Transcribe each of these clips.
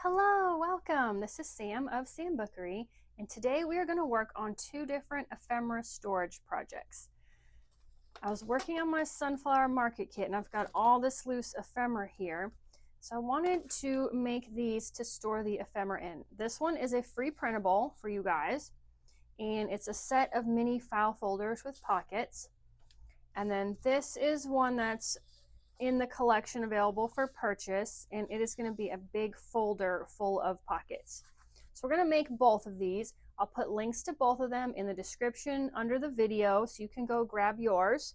Hello, welcome. This is Sam of Sambookery, and today we are going to work on two different ephemera storage projects. I was working on my sunflower market kit, and I've got all this loose ephemera here. So I wanted to make these to store the ephemera in. This one is a free printable for you guys, and it's a set of mini file folders with pockets. And then this is one that's in the collection available for purchase, and it is going to be a big folder full of pockets. So we're going to make both of these. I'll put links to both of them in the description under the video so you can go grab yours.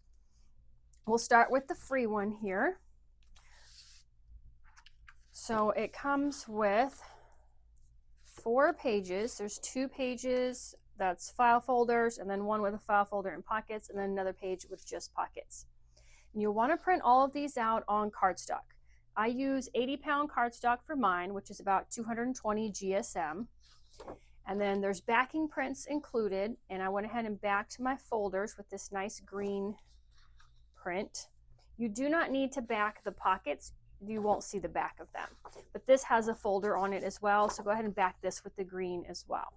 We'll start with the free one here. So it comes with 4 pages. There's 2 pages that's file folders, and then one with a file folder and pockets, and then another page with just pockets. And you'll want to print all of these out on cardstock. I use 80-pound cardstock for mine, which is about 220 GSM. And then there's backing prints included, and I went ahead and backed my folders with this nice green print. You do not need to back the pockets. You won't see the back of them. But this has a folder on it as well, so go ahead and back this with the green as well.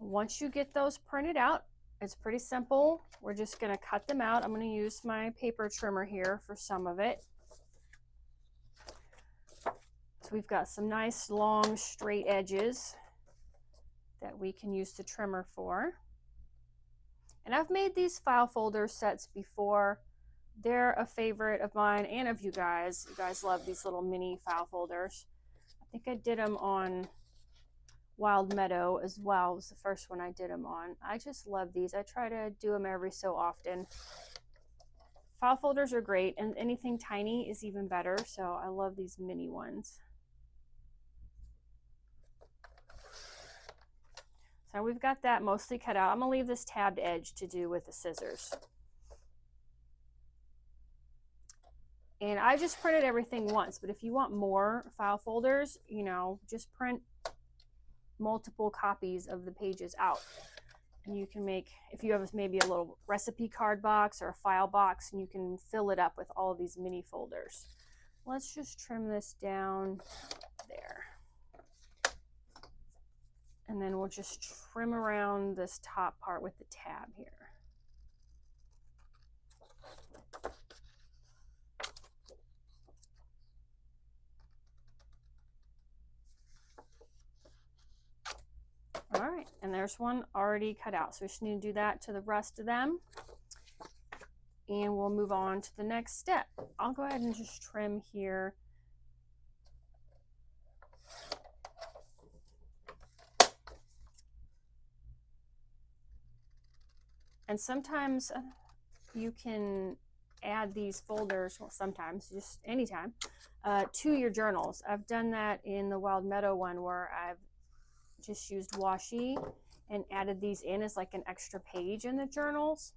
Once you get those printed out, it's pretty simple. We're just going to cut them out. I'm going to use my paper trimmer here for some of it. So we've got some nice long straight edges that we can use the trimmer for. And I've made these file folder sets before. They're a favorite of mine and of you guys. You guys love these little mini file folders. I think I did them on Wild Meadow as well. It was the first one I did them on. I just love these. I try to do them every so often. File folders are great, and anything tiny is even better, so I love these mini ones. So we've got that mostly cut out. I'm going to leave this tabbed edge to do with the scissors. And I just printed everything once, but if you want more file folders, you know, just print multiple copies of the pages out. And you can make, if you have maybe a little recipe card box or a file box, and you can fill it up with all of these mini folders. Let's just trim this down there. And then we'll just trim around this top part with the tab here. All right, and there's one already cut out. So we just need to do that to the rest of them. And we'll move on to the next step. I'll go ahead and just trim here. And sometimes you can add these folders, well, sometimes, just anytime, to your journals. I've done that in the Wild Meadow one where I've just used washi and added these in as like an extra page in the journals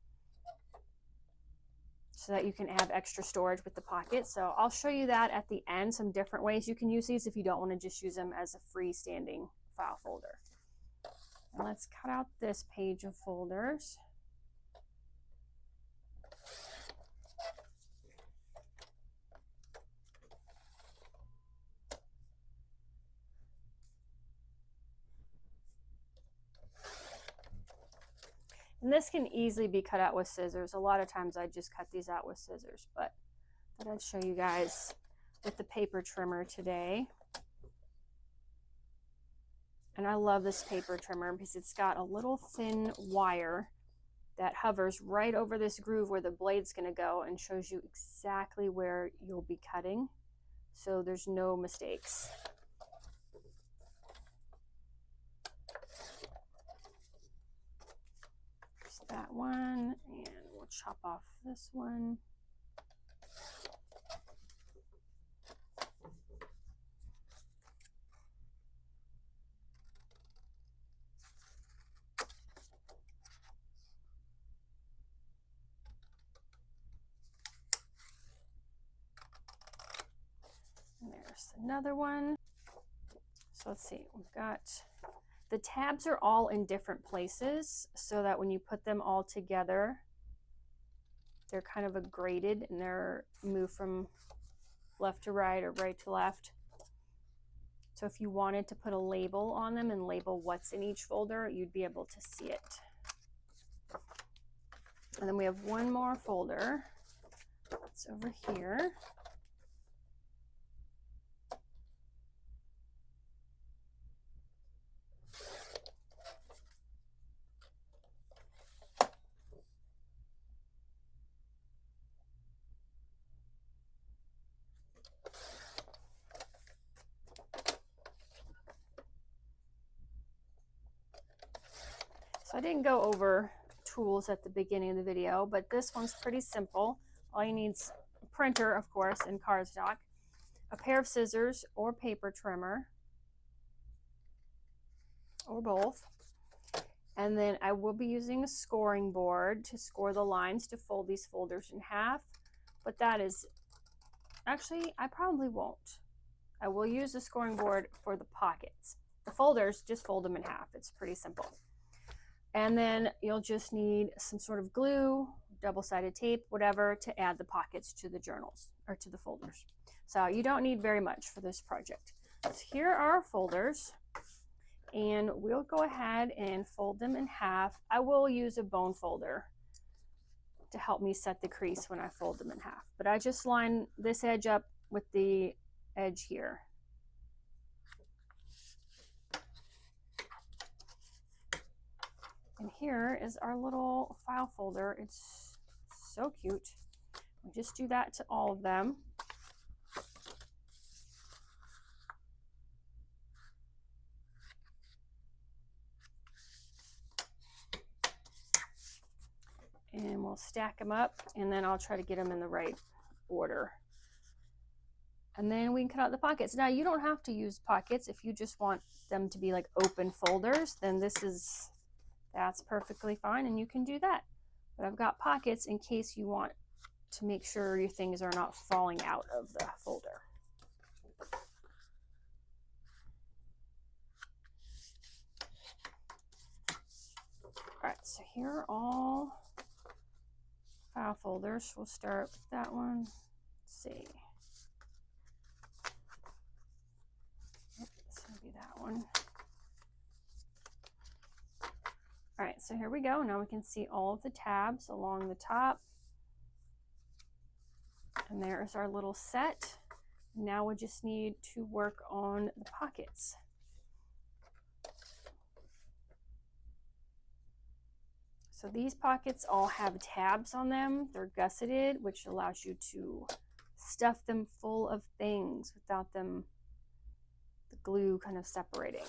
so that you can have extra storage with the pocket. So I'll show you that at the end, some different ways you can use these if you don't want to just use them as a freestanding file folder. And let's cut out this page of folders. And this can easily be cut out with scissors. A lot of times I just cut these out with scissors, but I thought I'd show you guys with the paper trimmer today. And I love this paper trimmer because it's got a little thin wire that hovers right over this groove where the blade's going to go and shows you exactly where you'll be cutting. So there's no mistakes. That one, and we'll chop off this one. And there's another one. So let's see, we've got the tabs are all in different places so that when you put them all together, they're kind of graded and they're moved from left to right or right to left. So if you wanted to put a label on them and label what's in each folder, you'd be able to see it. And then we have one more folder. It's over here. So I didn't go over tools at the beginning of the video, but this one's pretty simple. All you need is a printer, of course, and cardstock, a pair of scissors or paper trimmer, or both. And then I will be using a scoring board to score the lines to fold these folders in half, but that is, actually, I probably won't. I will use the scoring board for the pockets. The folders, just fold them in half. It's pretty simple. And then you'll just need some sort of glue, double-sided tape, whatever, to add the pockets to the journals or to the folders. So you don't need very much for this project. So here are our folders, and we'll go ahead and fold them in half. I will use a bone folder to help me set the crease when I fold them in half. But I just line this edge up with the edge here. And here is our little file folder. It's so cute. We just do that to all of them. And we'll stack them up, and then I'll try to get them in the right order. And then we can cut out the pockets. Now you don't have to use pockets. If you just want them to be like open folders, then that's perfectly fine, and you can do that. But I've got pockets in case you want to make sure your things are not falling out of the folder. All right, so here are all file folders. We'll start with that one. Let's see. This will be that one. All right, so here we go. Now we can see all of the tabs along the top. And there's our little set. Now we just need to work on the pockets. So these pockets all have tabs on them. They're gusseted, which allows you to stuff them full of things without the glue kind of separating.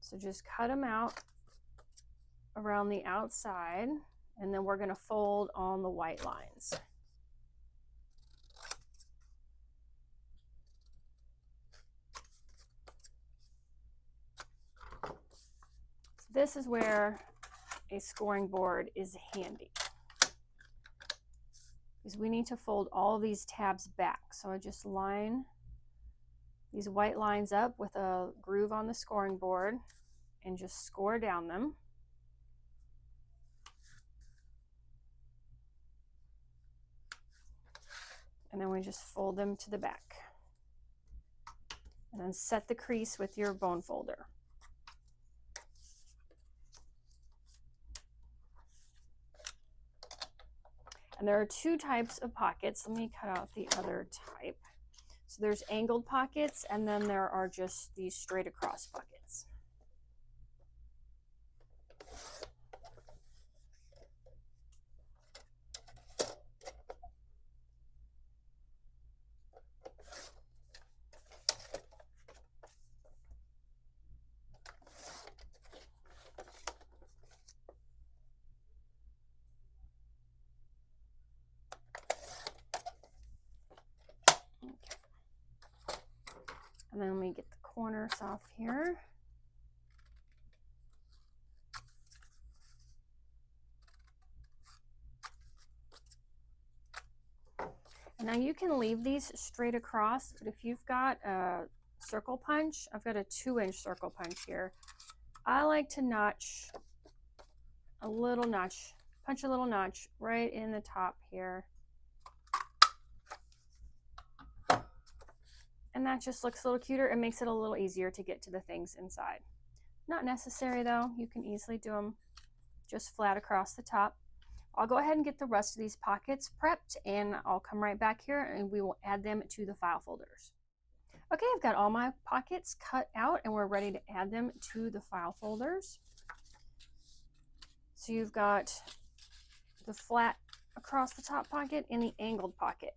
So just cut them out around the outside, and then we're going to fold on the white lines. So this is where a scoring board is handy, because we need to fold all these tabs back. So I just line these white lines up with a groove on the scoring board and just score down them. And then we just fold them to the back. And then set the crease with your bone folder. And there are two types of pockets. Let me cut out the other type. So there's angled pockets, and then there are just these straight across pockets. And then let me get the corners off here. And now you can leave these straight across, but if you've got a circle punch, I've got a 2-inch circle punch here. I like to notch a little notch, punch a little notch right in the top here. And that just looks a little cuter. It makes it a little easier to get to the things inside. Not necessary though. You can easily do them just flat across the top. I'll go ahead and get the rest of these pockets prepped, and I'll come right back here and we will add them to the file folders. Okay, I've got all my pockets cut out and we're ready to add them to the file folders. So you've got the flat across the top pocket and the angled pocket.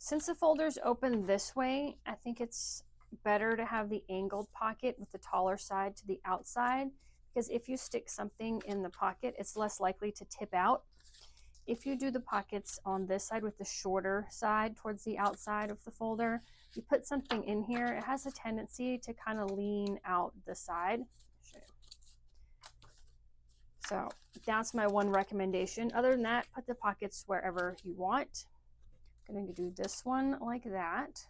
Since the folder's open this way, I think it's better to have the angled pocket with the taller side to the outside, because if you stick something in the pocket, it's less likely to tip out. If you do the pockets on this side with the shorter side towards the outside of the folder, you put something in here, it has a tendency to kind of lean out the side. So that's my one recommendation. Other than that, put the pockets wherever you want. I'm going to do this one like that.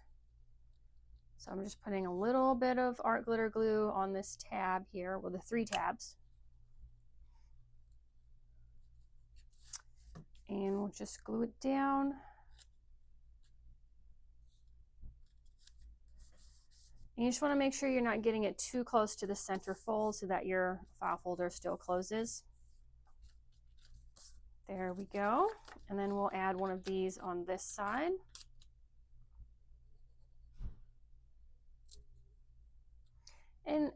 So I'm just putting a little bit of art glitter glue on this tab here, well, the 3 tabs. And we'll just glue it down. And you just want to make sure you're not getting it too close to the center fold so that your file folder still closes. There we go. And then we'll add one of these on this side. And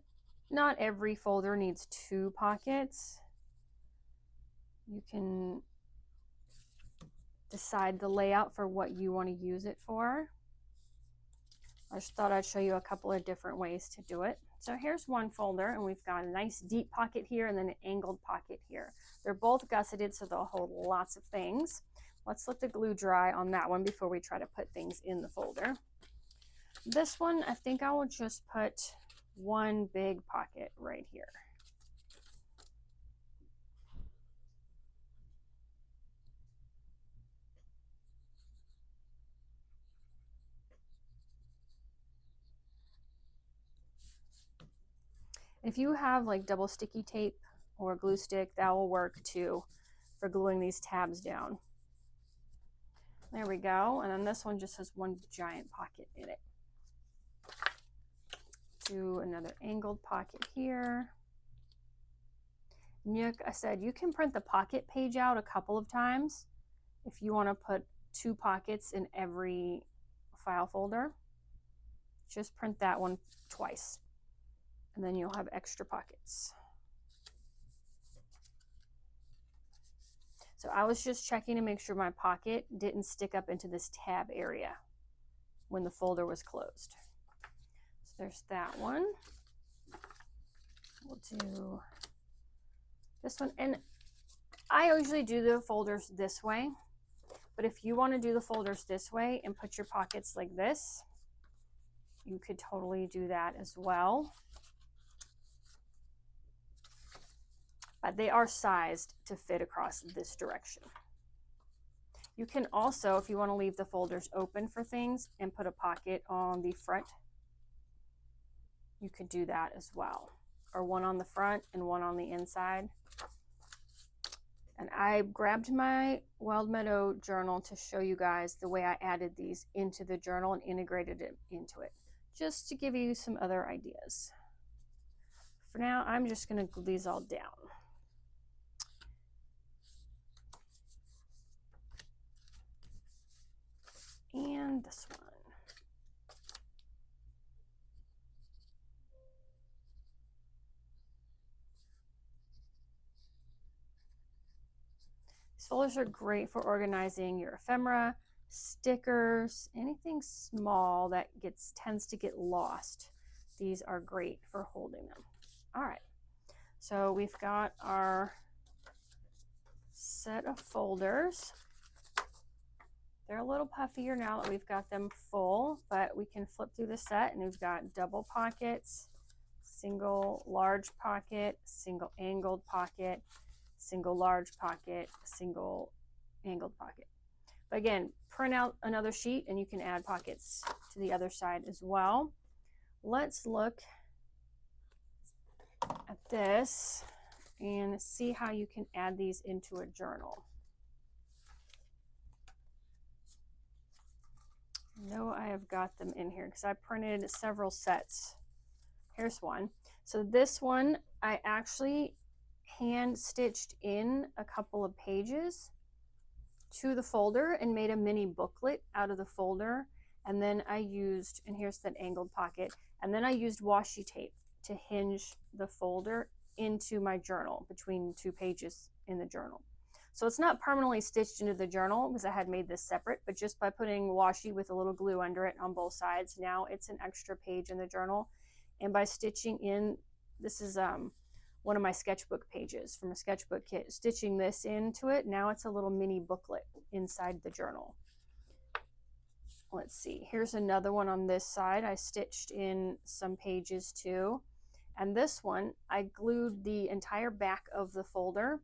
not every folder needs 2 pockets. You can decide the layout for what you want to use it for. I just thought I'd show you a couple of different ways to do it. So here's one folder, and we've got a nice deep pocket here and then an angled pocket here. They're both gusseted, so they'll hold lots of things. Let's let the glue dry on that one before we try to put things in the folder. This one, I think I will just put one big pocket right here. If you have like double sticky tape or glue stick, that will work too for gluing these tabs down. There we go. And then this one just has one giant pocket in it. Do another angled pocket here. And like I said, you can print the pocket page out a couple of times if you want to put 2 pockets in every file folder. Just print that one twice, and then you'll have extra pockets. So I was just checking to make sure my pocket didn't stick up into this tab area when the folder was closed. So there's that one. We'll do this one. And I usually do the folders this way, but if you want to do the folders this way and put your pockets like this, you could totally do that as well. But they are sized to fit across this direction. You can also, if you want to leave the folders open for things and put a pocket on the front, you could do that as well. Or one on the front and one on the inside. And I grabbed my Wild Meadow journal to show you guys the way I added these into the journal and integrated it into it, just to give you some other ideas. For now, I'm just going to glue these all down. And this one. These folders are great for organizing your ephemera, stickers, anything small that tends to get lost. These are great for holding them. All right, so we've got our set of folders. They're a little puffier now that we've got them full, but we can flip through the set and we've got double pockets, single large pocket, single angled pocket, single large pocket, single angled pocket. But again, print out another sheet and you can add pockets to the other side as well. Let's look at this and see how you can add these into a journal. I know I have got them in here because I printed several sets. Here's one. So this one, I actually hand stitched in a couple of pages to the folder and made a mini booklet out of the folder. And then I used, and here's that angled pocket, and then I used washi tape to hinge the folder into my journal between 2 pages in the journal. So it's not permanently stitched into the journal because I had made this separate, but just by putting washi with a little glue under it on both sides, now it's an extra page in the journal. And by stitching in, this is one of my sketchbook pages from a sketchbook kit, stitching this into it, now it's a little mini booklet inside the journal. Let's see, here's another one on this side. I stitched in some pages too. And this one, I glued the entire back of the folder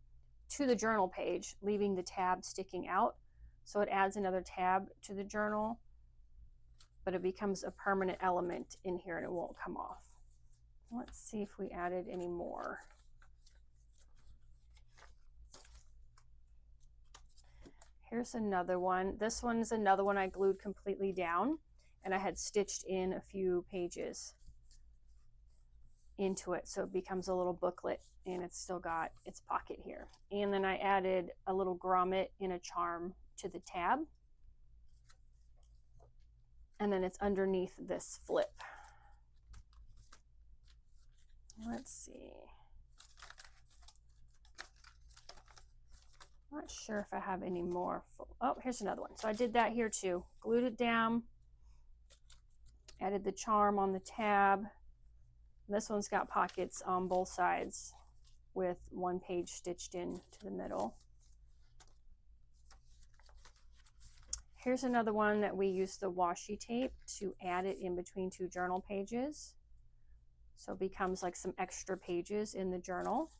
to the journal page, leaving the tab sticking out. So it adds another tab to the journal, but it becomes a permanent element in here and it won't come off. Let's see if we added any more. Here's another one. This one's another one I glued completely down, and I had stitched in a few pages into it, so it becomes a little booklet, and it's still got its pocket here. And then I added a little grommet in a charm to the tab, and then it's underneath this flip. Let's see. Not sure if I have any more. Oh, here's another one. So I did that here too. Glued it down, added the charm on the tab. This one's got pockets on both sides with 1 page stitched in to the middle. Here's another one that we used the washi tape to add it in between 2 journal pages. So it becomes like some extra pages in the journal.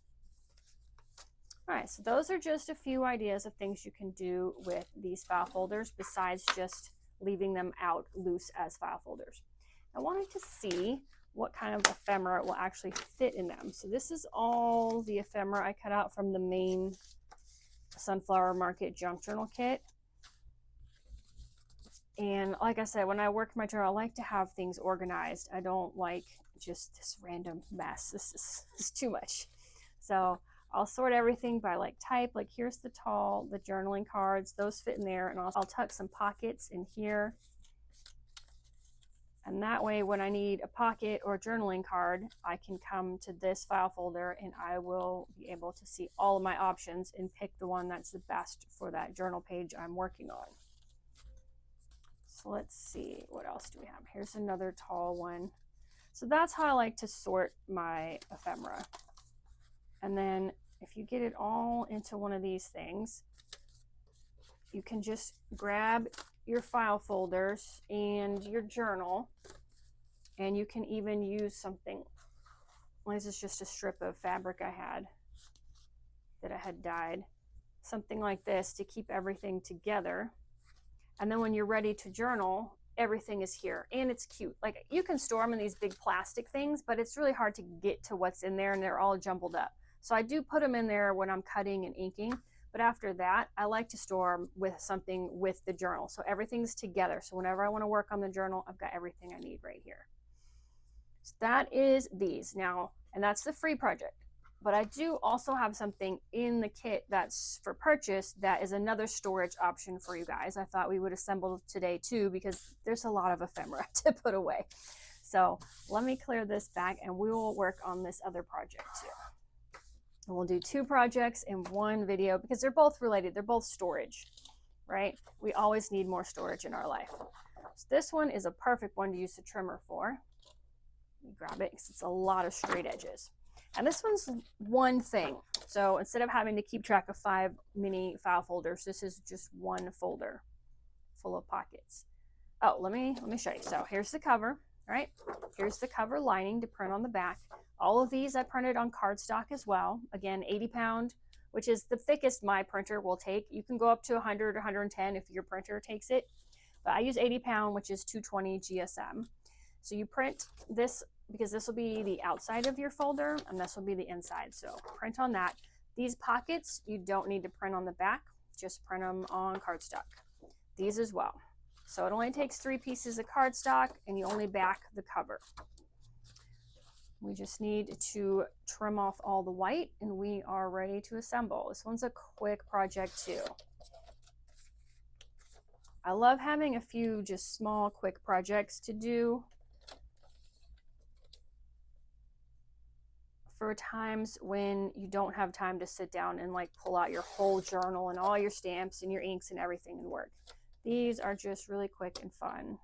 All right, so those are just a few ideas of things you can do with these file folders besides just leaving them out loose as file folders. I wanted to see what kind of ephemera will actually fit in them. So this is all the ephemera I cut out from the main Sunflower Market junk journal kit. And like I said, when I work my journal, I like to have things organized. I don't like just this random mess. This is too much. So I'll sort everything by like type, like here's the journaling cards, those fit in there, and I'll tuck some pockets in here. And that way when I need a pocket or a journaling card, I can come to this file folder and I will be able to see all of my options and pick the one that's the best for that journal page I'm working on. So let's see, what else do we have? Here's another tall one. So that's how I like to sort my ephemera. And then if you get it all into one of these things, you can just grab your file folders and your journal, and you can even use something. This is just a strip of fabric I had that I had dyed. Something like this to keep everything together. And then when you're ready to journal, everything is here, and it's cute. Like you can store them in these big plastic things, but it's really hard to get to what's in there and they're all jumbled up. So I do put them in there when I'm cutting and inking, but after that, I like to store them with something with the journal. So everything's together. So whenever I want to work on the journal, I've got everything I need right here. So that is these now, and that's the free project. But I do also have something in the kit that's for purchase that is another storage option for you guys. I thought we would assemble today too, because there's a lot of ephemera to put away. So let me clear this back and we will work on this other project too. And we'll do 2 projects in 1 video because they're both related. They're both storage, right? We always need more storage in our life. So this one is a perfect one to use the trimmer for. Let me grab it because it's a lot of straight edges. And this one's one thing. So instead of having to keep track of 5 mini file folders, this is just 1 folder full of pockets. Oh, let me show you. So here's the cover, right? Here's the cover lining to print on the back. All of these I printed on cardstock as well. Again, 80 pound, which is the thickest my printer will take. You can go up to 100 or 110 if your printer takes it. But I use 80 pound, which is 220 GSM. So you print this because this will be the outside of your folder and this will be the inside. So print on that. These pockets, you don't need to print on the back, just print them on cardstock. These as well. So it only takes 3 pieces of cardstock and you only back the cover. We just need to trim off all the white and we are ready to assemble. This one's a quick project too. I love having a few just small, quick projects to do for times when you don't have time to sit down and like pull out your whole journal and all your stamps and your inks and everything and work. These are just really quick and fun.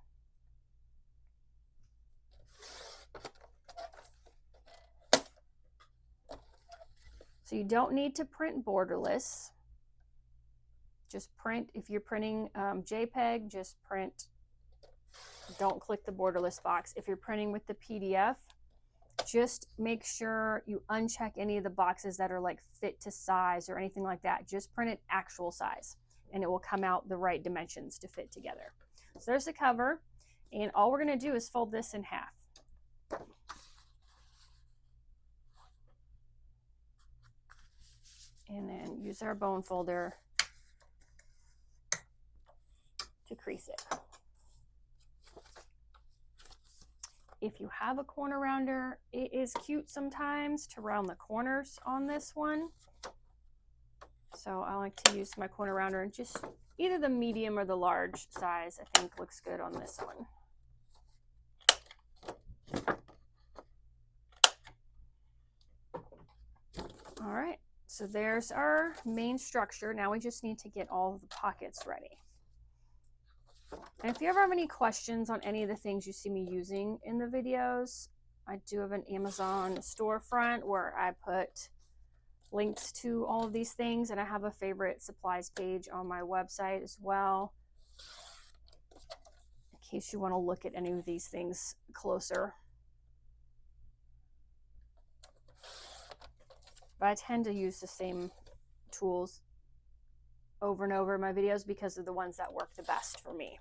So you don't need to print borderless. Just print, if you're printing JPEG, just print, don't click the borderless box. If you're printing with the PDF, just make sure you uncheck any of the boxes that are like fit to size or anything like that. Just print it actual size and it will come out the right dimensions to fit together. So there's the cover, and all we're going to do is fold this in half. And then use our bone folder to crease it. If you have a corner rounder, it is cute sometimes to round the corners on this one. So I like to use my corner rounder, and just either the medium or the large size I think looks good on this one. All right, so there's our main structure. Now we just need to get all of the pockets ready. And if you ever have any questions on any of the things you see me using in the videos, I do have an Amazon storefront where I put links to all of these things, and I have a favorite supplies page on my website as well, in case you want to look at any of these things closer. But I tend to use the same tools over and over in my videos because they're the ones that work the best for me.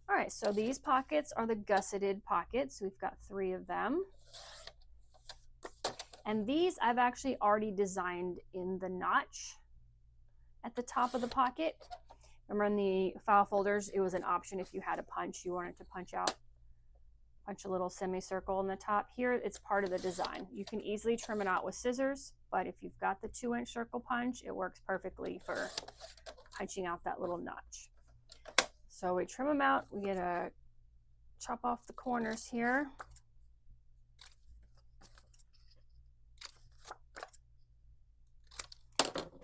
All right, so these pockets are the gusseted pockets. We've got 3 of them. And these I've actually already designed in the notch at the top of the pocket. Remember in the file folders, it was an option if you had a punch, you wanted to punch a little semicircle in the top. Here, it's part of the design. You can easily trim it out with scissors, but if you've got the 2-inch circle punch, it works perfectly for punching out that little notch. So we trim them out. We get to chop off the corners here.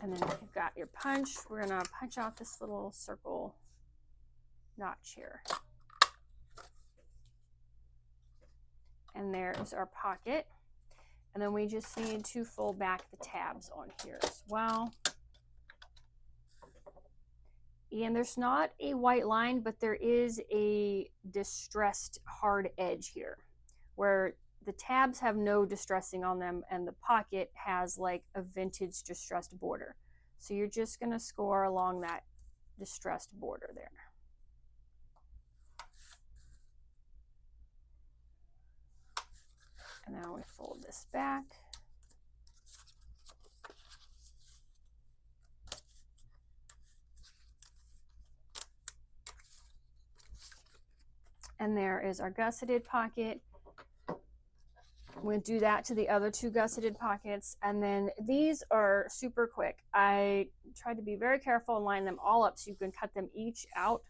And then if you've got your punch, we're going to punch out this little circle notch here. And there is our pocket. And then we just need to fold back the tabs on here as well. And there's not a white line, but there is a distressed hard edge here where the tabs have no distressing on them and the pocket has like a vintage distressed border. So you're just going to score along that distressed border there. And now we fold this back. And there is our gusseted pocket. We'll do that to the other 2 gusseted pockets. And then these are super quick. I tried to be very careful and line them all up so you can cut them each out,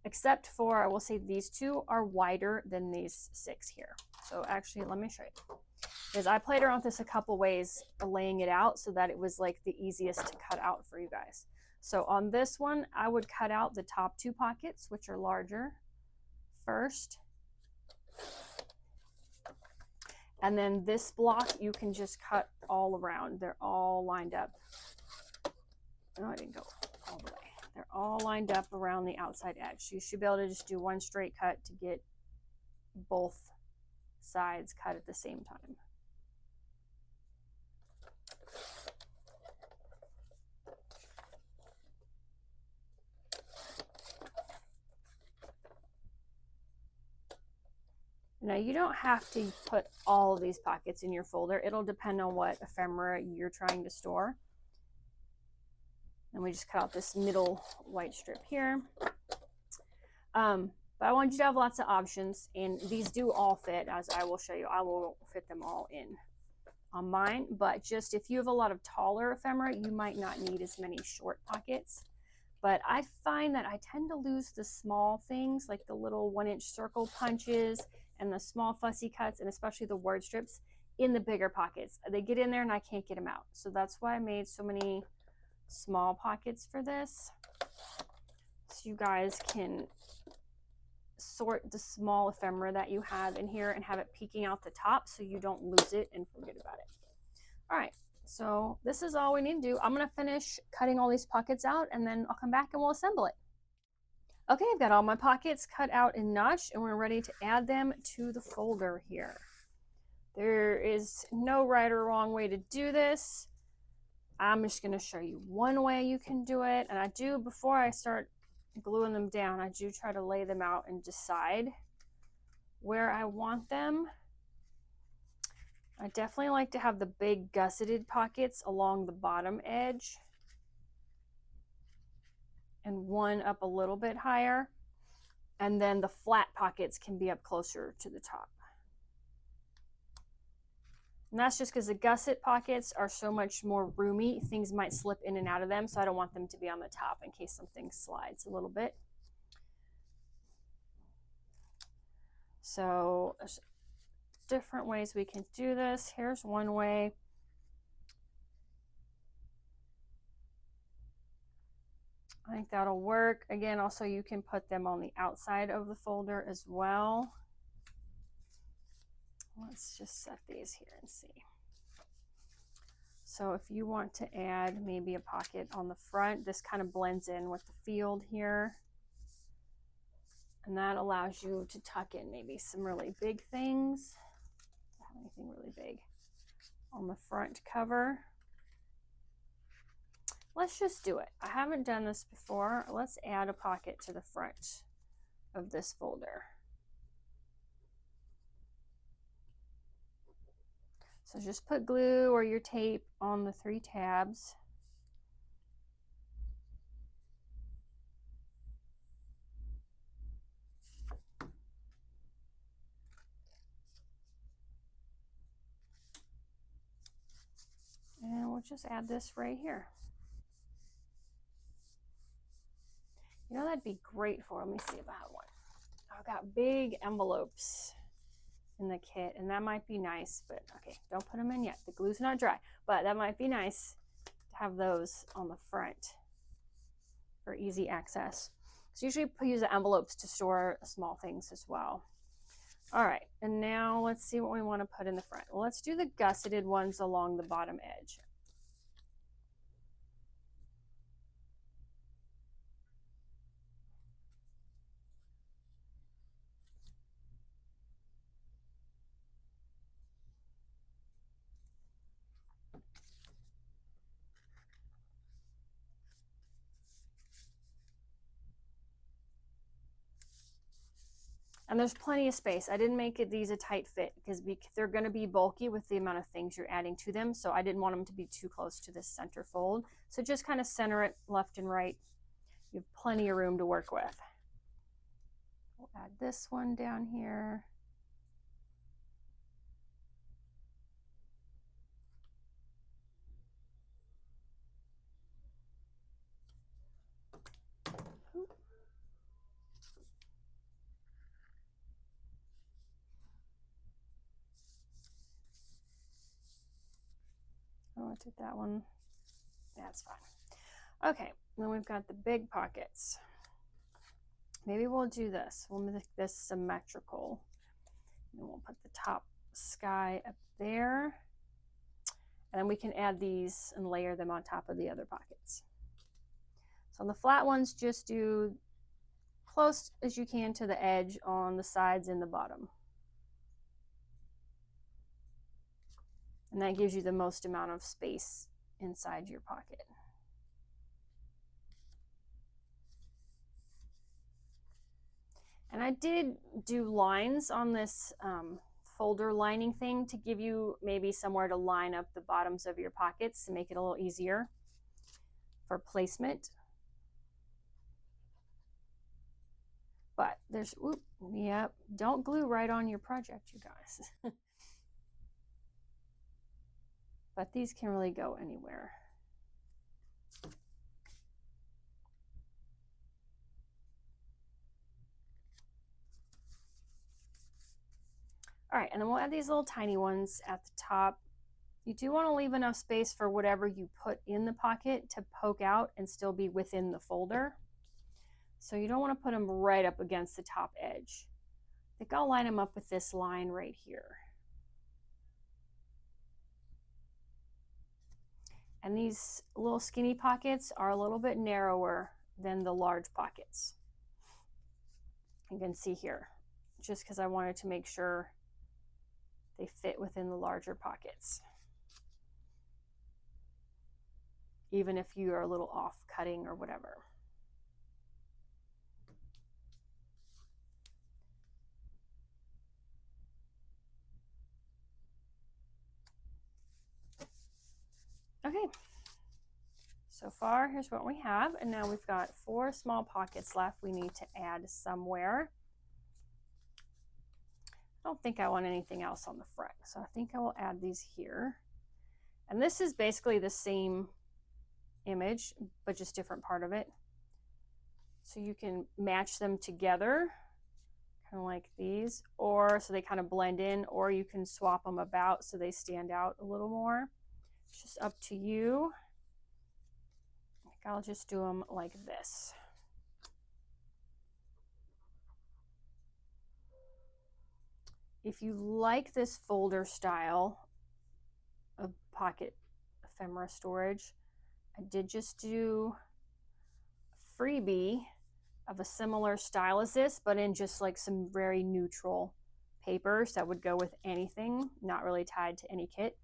except for, I will say these 2 are wider than these 6 here. So actually, let me show you. Because I played around with this a couple ways, laying it out so that it was like the easiest to cut out for you guys. So on this one, I would cut out the top 2 pockets, which are larger, first. And then this block, you can just cut all around. They're all lined up. No, I didn't go all the way. They're all lined up around the outside edge. So you should be able to just do one straight cut to get both sides cut at the same time. Now you don't have to put all of these pockets in your folder. It'll depend on what ephemera you're trying to store. And we just cut out this middle white strip here. But I want you to have lots of options, and these do all fit, as I will show you. I will fit them all in on mine, but just if you have a lot of taller ephemera, you might not need as many short pockets. But I find that I tend to lose the small things, like the little 1-inch circle punches and the small fussy cuts, and especially the word strips, in the bigger pockets. They get in there and I can't get them out. So that's why I made so many small pockets for this, so you guys can sort the small ephemera that you have in here and have it peeking out the top so you don't lose it and forget about it. All right, so this is all we need to do. I'm gonna finish cutting all these pockets out and then I'll come back and we'll assemble it. Okay, I've got all my pockets cut out and notched and we're ready to add them to the folder here. There is no right or wrong way to do this. I'm just gonna show you one way you can do it, and I do, before I start gluing them down, I do try to lay them out and decide where I want them. I definitely like to have the big gusseted pockets along the bottom edge and one up a little bit higher, and then the flat pockets can be up closer to the top. And that's just because the gusset pockets are so much more roomy, things might slip in and out of them, so I don't want them to be on the top in case something slides a little bit. So there's different ways we can do this. Here's one way. I think that'll work. Again, also you can put them on the outside of the folder as well. Let's just set these here and see. So if you want to add maybe a pocket on the front, this kind of blends in with the field here. And that allows you to tuck in maybe some really big things. I don't have anything really big on the front cover. Let's just do it. I haven't done this before. Let's add a pocket to the front of this folder. So just put glue or your tape on the 3 tabs. And we'll just add this right here. You know, that'd be great for, let me see if I have one. I've got big envelopes in the kit, and that might be nice, but okay, don't put them in yet. The glue's not dry, but that might be nice to have those on the front for easy access. So usually use the envelopes to store small things as well. All right, and now let's see what we want to put in the front. Well, let's do the gusseted ones along the bottom edge. And there's plenty of space. I didn't make these a tight fit because they're going to be bulky with the amount of things you're adding to them. So I didn't want them to be too close to this center fold. So just kind of center it left and right. You have plenty of room to work with. We'll add this one down here. Oh, I took that one. That's fine. Okay, then we've got the big pockets. Maybe we'll do this. We'll make this symmetrical. And we'll put the top sky up there. And then we can add these and layer them on top of the other pockets. So on the flat ones, just do close as you can to the edge on the sides and the bottom. And that gives you the most amount of space inside your pocket. And I did do lines on this folder lining thing to give you maybe somewhere to line up the bottoms of your pockets to make it a little easier for placement. But there's, oop, yep, don't glue right on your project, you guys. But these can really go anywhere. All right, and then we'll add these little tiny ones at the top. You do want to leave enough space for whatever you put in the pocket to poke out and still be within the folder. So you don't want to put them right up against the top edge. I think I'll line them up with this line right here. And these little skinny pockets are a little bit narrower than the large pockets. You can see here, just because I wanted to make sure they fit within the larger pockets. Even if you are a little off cutting or whatever. Okay, so far here's what we have, and now we've got 4 small pockets left we need to add somewhere. I don't think I want anything else on the front, so I think I will add these here. And this is basically the same image, but just different part of it. So you can match them together, kind of like these, or so they kind of blend in, or you can swap them about so they stand out a little more. It's just up to you. I think I'll just do them like this. If you like this folder style of pocket ephemera storage, I did just do a freebie of a similar style as this, but in just like some very neutral papers that would go with anything, not really tied to any kit.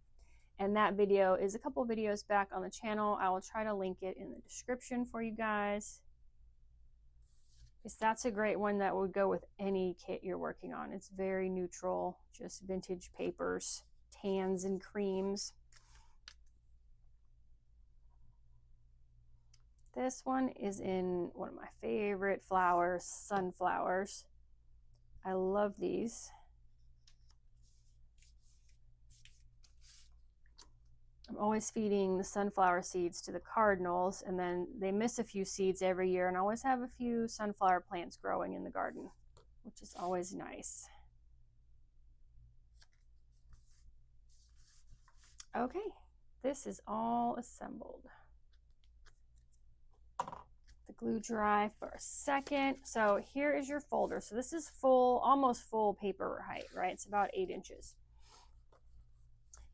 And that video is a couple videos back on the channel. I will try to link it in the description for you guys, because that's a great one that would go with any kit you're working on. It's very neutral, just vintage papers, tans and creams. This one is in one of my favorite flowers, sunflowers. I love these. I'm always feeding the sunflower seeds to the cardinals, and then they miss a few seeds every year, and I always have a few sunflower plants growing in the garden, which is always nice. Okay, this is all assembled. The glue dry for a second. So here is your folder. So this is full, almost full paper height, right? It's about 8 inches.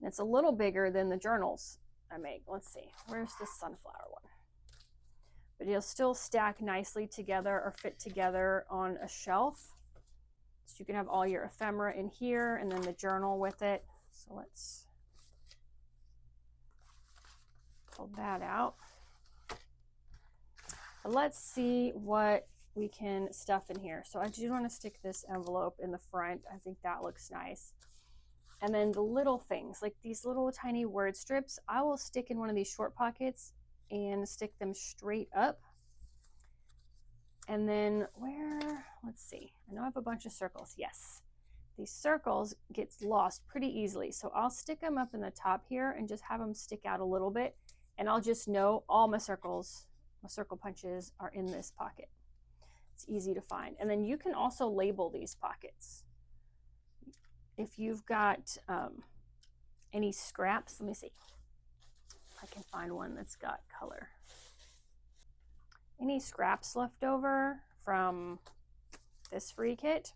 And it's a little bigger than the journals I make. Let's see, where's the sunflower one? But it'll still stack nicely together or fit together on a shelf. So you can have all your ephemera in here and then the journal with it. So let's pull that out. But let's see what we can stuff in here. So I do want to stick this envelope in the front. I think that looks nice. And then the little things, like these little tiny word strips, I will stick in one of these short pockets and stick them straight up. And then where, let's see, I know I have a bunch of circles. Yes, these circles get lost pretty easily. So I'll stick them up in the top here and just have them stick out a little bit. And I'll just know all my circles, my circle punches are in this pocket. It's easy to find. And then you can also label these pockets. If you've got any scraps, let me see if I can find one that's got color. Any scraps left over from this free kit,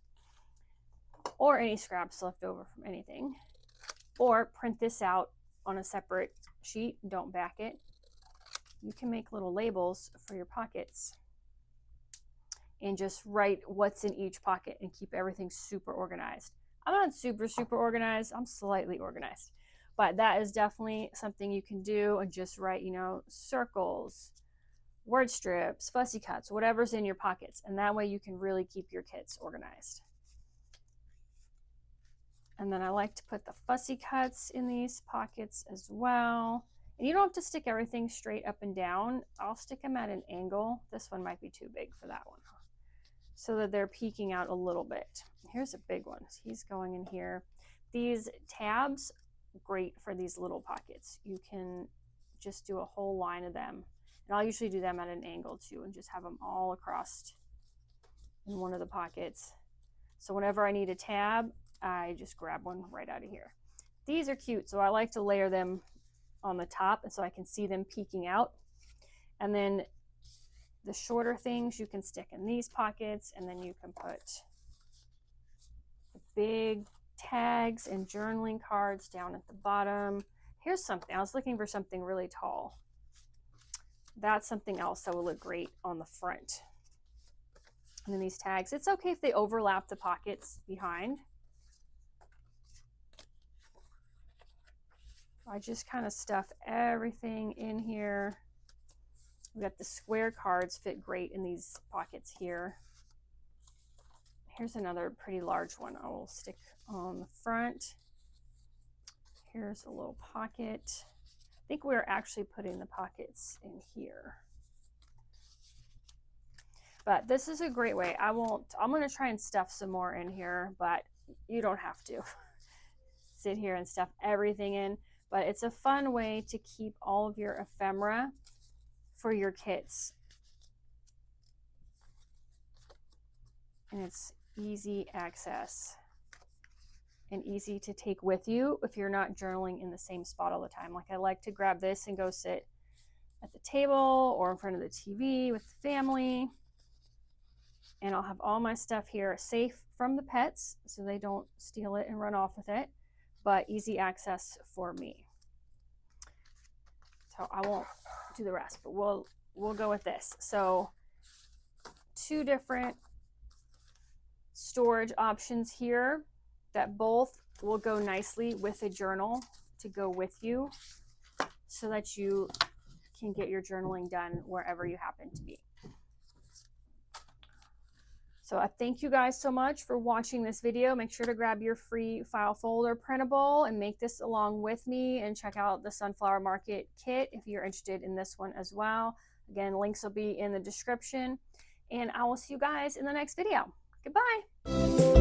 or any scraps left over from anything, or print this out on a separate sheet, don't back it. You can make little labels for your pockets and just write what's in each pocket and keep everything super organized. I'm not super organized, I'm slightly organized, but that is definitely something you can do, and just write, you know, circles, word strips, fussy cuts, whatever's in your pockets, and that way you can really keep your kits organized. And then I like to put the fussy cuts in these pockets as well. And you don't have to stick everything straight up and down. I'll stick them at an angle. This one might be too big for that one. so that they're peeking out a little bit. Here's a big one. He's going in here. These tabs, great for these little pockets. You can just do a whole line of them. And I'll usually do them at an angle too and just have them all across in one of the pockets. So whenever I need a tab, I just grab one right out of here. These are cute, so I like to layer them on the top and so I can see them peeking out. And then the shorter things you can stick in these pockets, and then you can put the big tags and journaling cards down at the bottom. Here's something. I was looking for something really tall. That's something else that will look great on the front. And then these tags, it's okay if they overlap the pockets behind. I just kind of stuff everything in here. We got the square cards fit great in these pockets here. Here's another pretty large one I will stick on the front. Here's a little pocket. I think we're actually putting the pockets in here. But this is a great way. I'm going to try and stuff some more in here, but you don't have to sit here and stuff everything in. But it's a fun way to keep all of your ephemera for your kits. And it's easy access and easy to take with you if you're not journaling in the same spot all the time. Like I like to grab this and go sit at the table or in front of the TV with the family. And I'll have all my stuff here safe from the pets so they don't steal it and run off with it, but easy access for me. So I won't do the rest, but we'll go with this. So 2 different storage options here that both will go nicely with a journal to go with you so that you can get your journaling done wherever you happen to be. So I thank you guys so much for watching this video. Make sure to grab your free file folder printable and make this along with me, and check out the Sunflower Market kit if you're interested in this one as well. Again, links will be in the description, and I will see you guys in the next video. Goodbye.